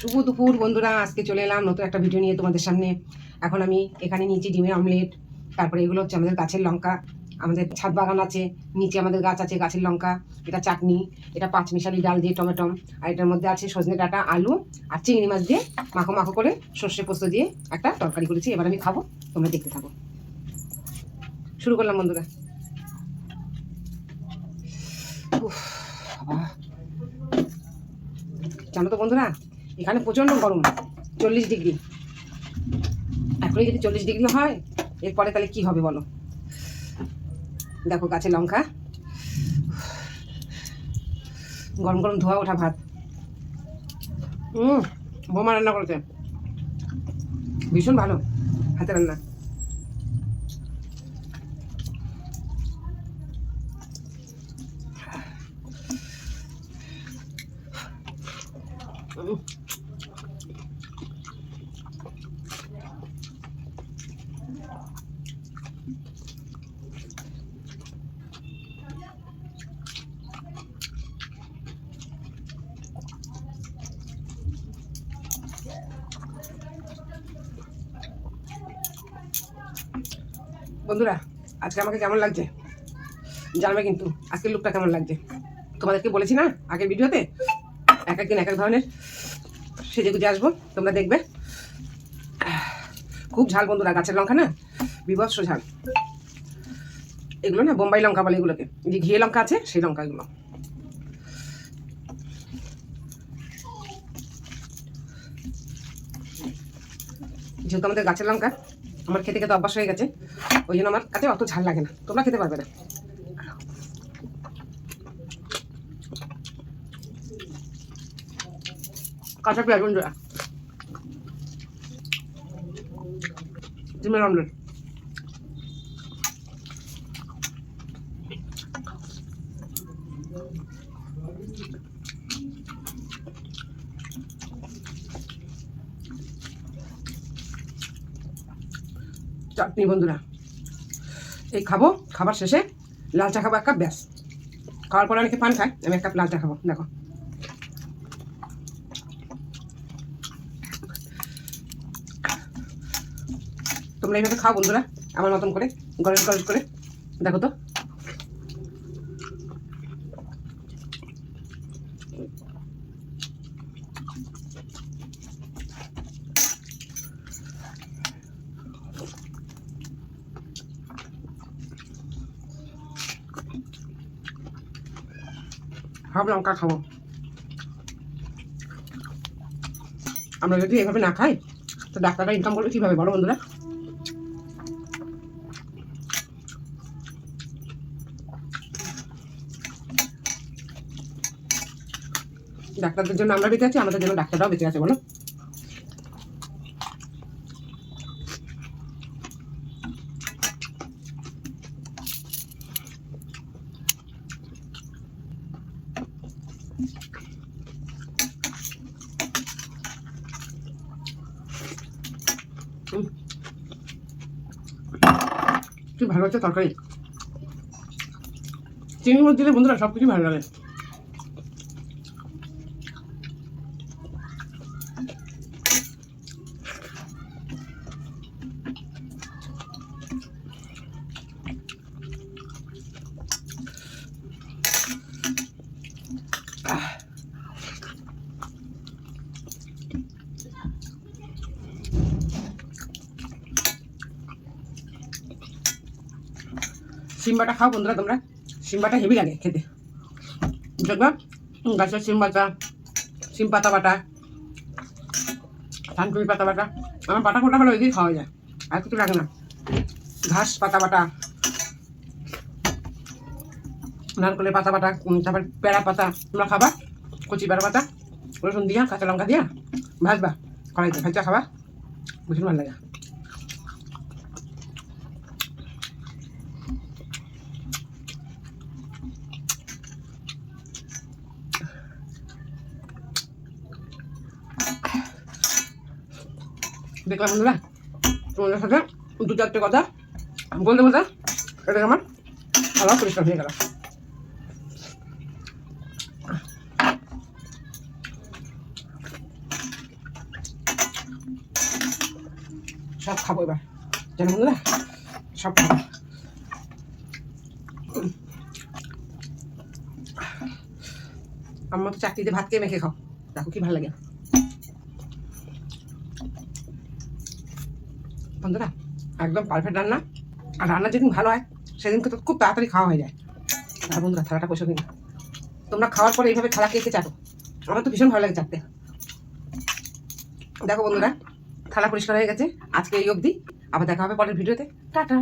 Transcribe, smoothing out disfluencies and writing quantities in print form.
শুভ দুপুর বন্ধুরা, আজকে চলে এলাম নতুন একটা ভিডিও নিয়ে তোমাদের সামনে। এখন আমি এখানে নিচে ডিমের অমলেট, তারপরে এগুলো হচ্ছে আমাদের গাছের লঙ্কা। আমাদের ছাদ বাগান আছে, নিচে আমাদের গাছ আছে গাছের লঙ্কা। এটা চাটনি, এটা পাঁচমিশালি ডাল দিয়ে টমেটো, আর এটার মধ্যে আছে সজনে ডাঁটা, আলু আর চিংড়ি মাছ দিয়ে মাখো মাখো করে সর্ষে পোস্ত দিয়ে একটা তরকারি করেছি। এবার আমি খাবো, তোমরা দেখতে থাকো। শুরু করলাম বন্ধুরা। জানো তো বন্ধুরা, এখানে প্রচণ্ড গরম, 40 ডিগ্রি। এখনই যদি 40 ডিগ্রি হয়, এরপরে তাহলে কি হবে বলো। দেখো গাছের লঙ্কা, গরম গরম ধোয়া ওঠা ভাত। বোমা রান্না করেছে, ভীষণ ভালো হাতে রান্না। বন্ধুরা, আজকে আমাকে কেমন লাগছে জানবে কিন্তু। আজকের লুকটা কেমন লাগছে তোমাদেরকে বলেছি না আগের ভিডিওতে, এক একদিন এক এক ধরনের সেজে গুজে আসবো, তোমরা দেখবে। খুব ঝাল বন্ধুরা, গাছের লঙ্কা না বিভৎস ঝাল। এগুলো না বোম্বাই লঙ্কা বলে এগুলোকে, যে ঘিয়ে লঙ্কা আছে সেই লঙ্কা এগুলো। যেহেতু আমাদের গাছের লঙ্কা আমার খেতে খেতে অভ্যাস হয়ে গেছে, ওই জন্য আমার কাছে অত ঝাল লাগে না, তোমরা খেতে পারবে না। কাঁচা পেঁয়াজ বন্ধুরা, ডিমের অমলেট। চাটনি বন্ধুরা, এই খাবো, খাবার শেষে লাল চা খাবো এক কাপ, ব্যাস। খাওয়ার পরে অনেকে পান খায়, আমি এক কাপ লাল চা খাবো। দেখো তোমরা এইভাবে খাও বন্ধুরা, আমার মতন করে গরম গরম করে। দেখো তো সব লঙ্কা খাবো। আমরা যদি এভাবে না খাই তো ডাক্তাররা ইনকাম করবে কীভাবে বলো বন্ধুরা। ডাক্তারদের জন্য আমরা বেঁচে আছি, আমাদের জন্য ডাক্তাররাও বেঁচে আছে বলো। কি ভালো হচ্ছে তরকারি, চিংড়ি মাছ দিলে বন্ধুরা সব কিছু ভালো লাগে। সিমবাটা খাও বন্ধুরা তোমরা, সিমবাটা হেভি লাগে খেতে। দেখবা গাছের সিম বাটা, সিম পাতা বাটা, থানকুনি পাতা বাটা, আমার পাতা ফোটা হলে ওই দিয়ে খাওয়া যায়, আর কিছু লাগে না। ঘাস পাতা বাটা, নারকলের পাতা বাটা, তারপর পেড়া পাতা, তোমরা খাবা কচি পেড়া পাতা, রসুন দিয়া কাঁচা লঙ্কা দিয়া ভাজবা, কড়াইতে ভাজা খাবা, ভীষণ ভালো লাগে। দেখলাম বন্ধুরা তোমাদের সাথে দু চারটে কথা বলতে বলতে এটা আমার খাওয়া পরিষ্কার হয়ে গেল। সব খাবো এবার, জানো বন্ধুরা, সব খাবো। আমার মতো চাকরিতে ভাত খেয়ে মেখে খাও, দেখো কি ভালো লাগে বন্ধুরা, একদম পারফেক্ট রান্না। আর রান্না যেদিন ভালো হয় সেদিনকে তো খুব তাড়াতাড়ি খাওয়া হয়ে যায়। আর বন্ধুরা থালাটা পয়সা দিন, তোমরা খাওয়ার পরে এইভাবে থালা খেয়ে চাটো, আমার তো ভীষণ ভালো লাগে চাটতে। দেখো বন্ধুরা, থালা পরিষ্কার হয়ে গেছে, আজকে এই অবধি, আবার দেখা হবে পরের ভিডিওতে, টাটা।